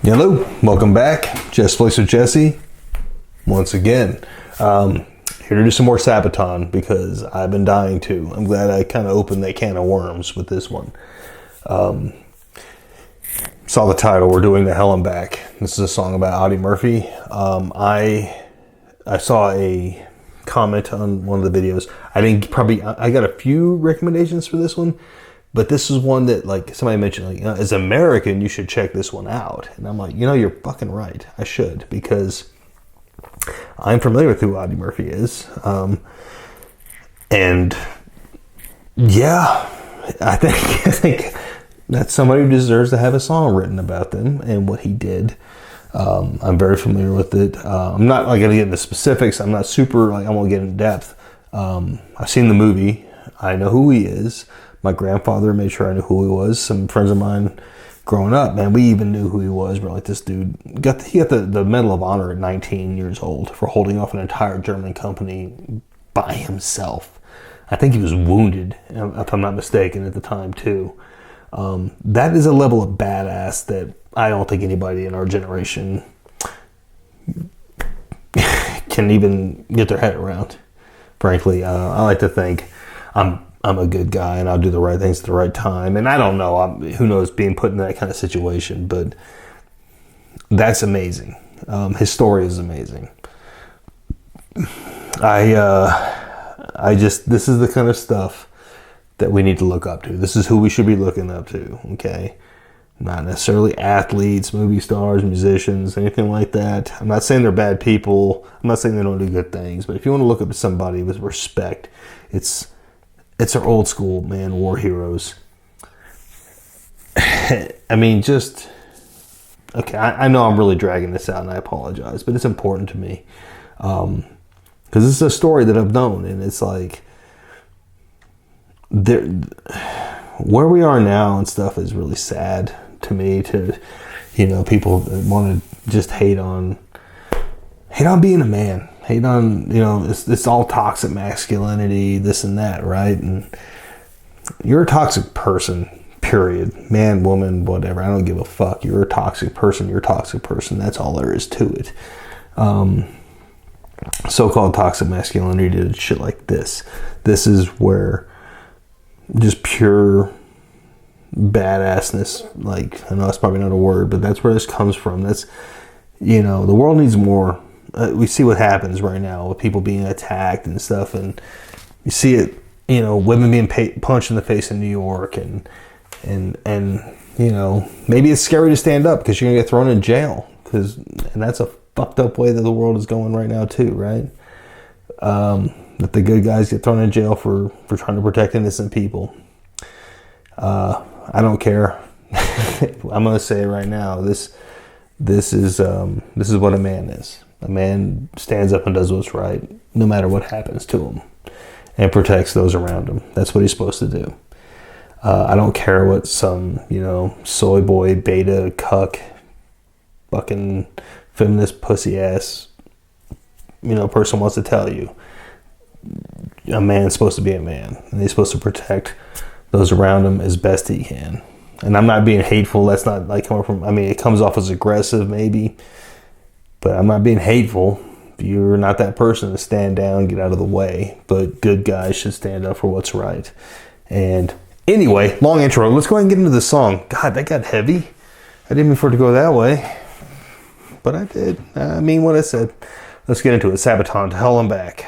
Hello, welcome back. Just Place with Jesse. Once again, here to do some more Sabaton because I've been dying to. I'm glad I kind of opened that can of worms with this one. Saw the title. We're doing The Hell and Back. This is a song about Audie Murphy. I saw a comment on one of the videos. I got a few recommendations for this one. But this is one that, like, somebody mentioned, like, as an American, you should check this one out. And I'm like, you're fucking right. I should, because I'm familiar with who Audie Murphy is. And yeah, I think that's somebody who deserves to have a song written about them and what he did. I'm very familiar with it. I'm not going to get into specifics. I'm not super, I won't get in depth. I've seen the movie. I know who he is. My grandfather made sure I knew who he was. Some friends of mine growing up, man, we even knew who he was. We're like, this dude he got the Medal of Honor at 19 years old for holding off an entire German company by himself. I think he was wounded, if I'm not mistaken, at the time too. That is a level of badass that I don't think anybody in our generation can even get their head around. Frankly, I like to think I'm a good guy and I'll do the right things at the right time. And I don't know, who knows, being put in that kind of situation, but that's amazing. His story is amazing. This is the kind of stuff that we need to look up to. This is who we should be looking up to, okay? Not necessarily athletes, movie stars, musicians, anything like that. I'm not saying they're bad people. I'm not saying they don't do good things, but if you want to look up to somebody with respect, it's our old school, man, war heroes. I mean, okay, I know I'm really dragging this out and I apologize, but it's important to me. Because this is a story that I've known, and it's like, where we are now and stuff is really sad to me, people want to just hate on being a man. Hate on, it's all toxic masculinity, this and that, right? And you're a toxic person, period. Man, woman, whatever. I don't give a fuck. You're a toxic person. You're a toxic person. That's all there is to it. So-called toxic masculinity did shit like this. This is where just pure badassness, I know that's probably not a word, but that's where this comes from. That's, the world needs more. We see what happens right now with people being attacked and stuff, and you see it, women being punched in the face in New York, and maybe it's scary to stand up because you're gonna get thrown in jail, and that's a fucked up way that the world is going right now too, right? That the good guys get thrown in jail for trying to protect innocent people. I don't care. I'm gonna say it right now. This is what a man is. A man stands up and does what's right, no matter what happens to him, and protects those around him. That's what he's supposed to do. I don't care what some, soy boy, beta, cuck, fucking feminist pussy ass, person wants to tell you. A man's supposed to be a man, and he's supposed to protect those around him as best he can. And I'm not being hateful. That's not coming from, it comes off as aggressive maybe, but I'm not being hateful. You're not that person to stand down, get out of the way. But good guys should stand up for what's right. And anyway, long intro. Let's go ahead and get into the song. God, that got heavy. I didn't mean for it to go that way. But I did. I mean what I said. Let's get into it. Sabaton, To Hell and Back.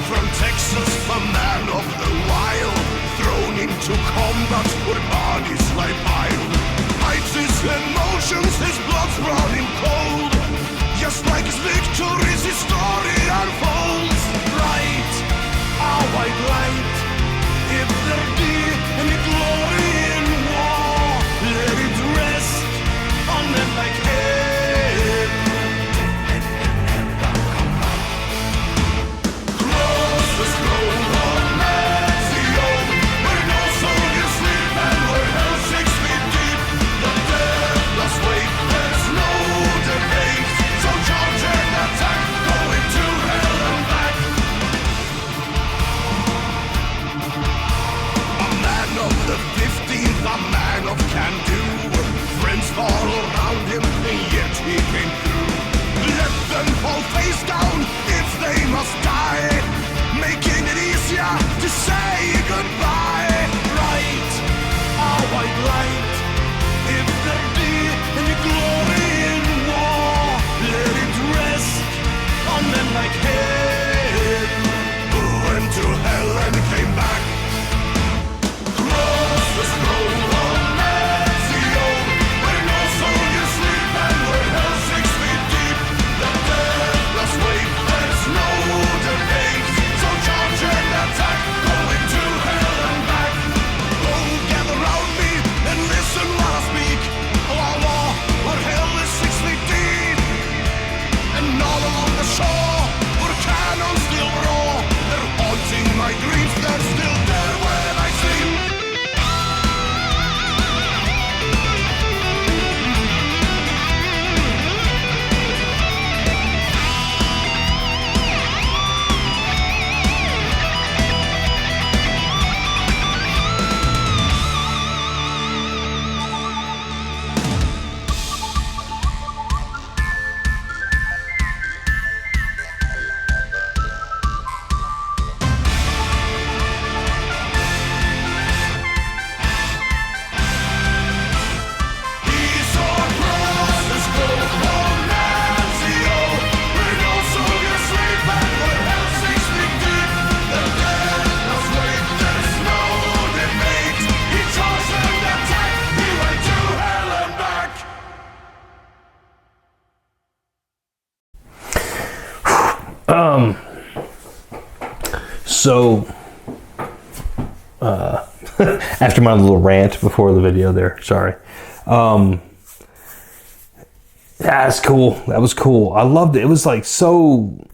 From Texas, a man of the wild, thrown into combat where bodies lie piled. Hides his emotions, his blood's running cold. just like his victories, his story unfolds. Bright, our white light. If there be any glory in war, let it rest on them like hell. Cross the scroll of Mexico, where no soldiers sleep and where hell 6 feet deep. The dead lost weight, there's no debate. So charge and attack, going to hell and back. A man of the 15th, a man of can-do. Friends fall around him, and yet he came through. Let them fall face down if they must die, making it easier to say goodbye. Right, our white light. If there be any glory in war, let it rest on them like hell. Who went to hell and came back. Cross the scroll of Mexico, where no soldiers sleep and where hell 6 feet deep. The dead lost weight, there's no debate. So charge and attack, going to hell and back. Go gather round me and listen while I speak. Oh, where hell is 6 feet deep. And all along the shore, where cannons still roar. They're haunting my dreams, they're still there when I sleep. He saw across the scroll of Mexico, where no soldiers sleep and where hell 6 feet deep. The dead lost weight, there's no debate. He charged and attacked, he went to hell and back. So, after my little rant before the video there, sorry. That's cool. That was cool. I loved it. It was like it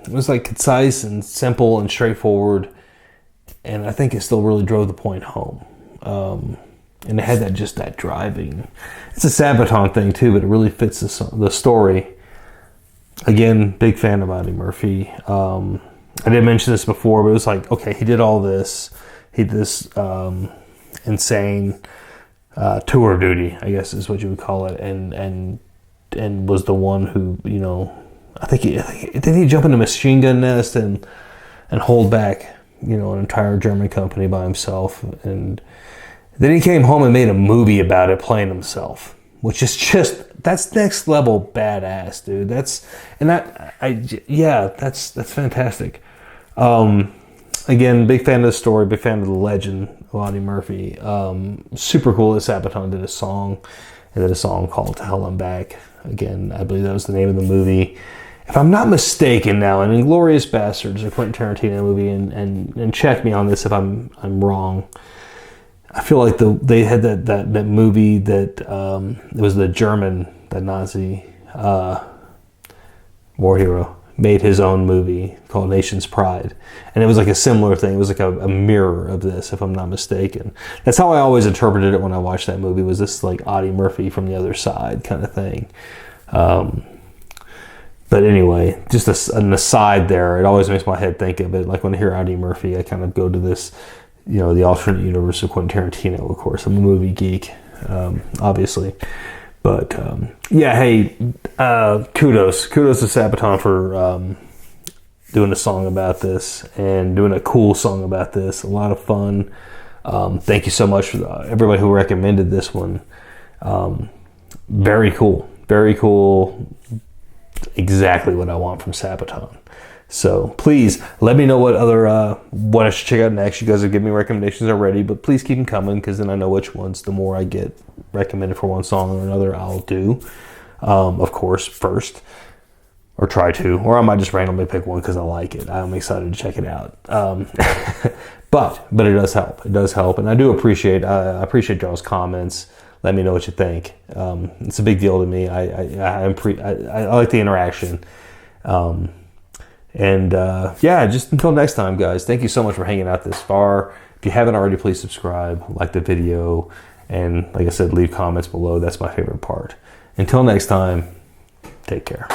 was like concise and simple and straightforward. And I think it still really drove the point home. And it had that driving. It's a Sabaton thing too, but it really fits the story. Again, big fan of Eddie Murphy. I didn't mention this before, but it was like, okay, he did all this. He did this insane tour duty, I guess is what you would call it, and was the one who, you know, I think did he jump in a machine gun nest and hold back, you know, an entire German company by himself, and then he came home and made a movie about it, playing himself, which is that's next level badass, dude. That's fantastic. Again, big fan of the story, big fan of the legend of Eddie Murphy. Super cool that Sabaton did a song called To Hell and Back. Again, I believe that was the name of the movie. If I'm not mistaken now, an Inglourious Basterds, a Quentin Tarantino movie, and check me on this if I'm wrong. I feel like they had that movie that it was the Nazi war hero made his own movie called Nation's Pride, and it was like a similar thing. It was like a mirror of this, if I'm not mistaken. That's how I always interpreted it when I watched that movie. Was this like Eddie Murphy from the other side kind of thing? But anyway, just an aside there. It always makes my head think of it. Like when I hear Eddie Murphy, I kind of go to this, you know, the alternate universe of Quentin Tarantino. Of course, I'm a movie geek, obviously. But yeah, hey, kudos to Sabaton for doing a song about this and doing a cool song about this. A lot of fun. Thank you so much for everybody who recommended this one. Very cool. Exactly what I want from Sabaton. So please let me know what I should check out next. You guys have given me recommendations already, but please keep them coming, because then I know which ones, the more I get recommended for one song or another, I'll do. of course, first. Or try to. Or I might just randomly pick one because I like it. I'm excited to check it out. But it does help. It does help. And I do appreciate y'all's comments. Let me know what you think. It's a big deal to me. I like the interaction. Just until next time, guys, thank you so much for hanging out this far. If you haven't already, please subscribe, like the video, and like I said, leave comments below. That's my favorite part. Until next time, take care.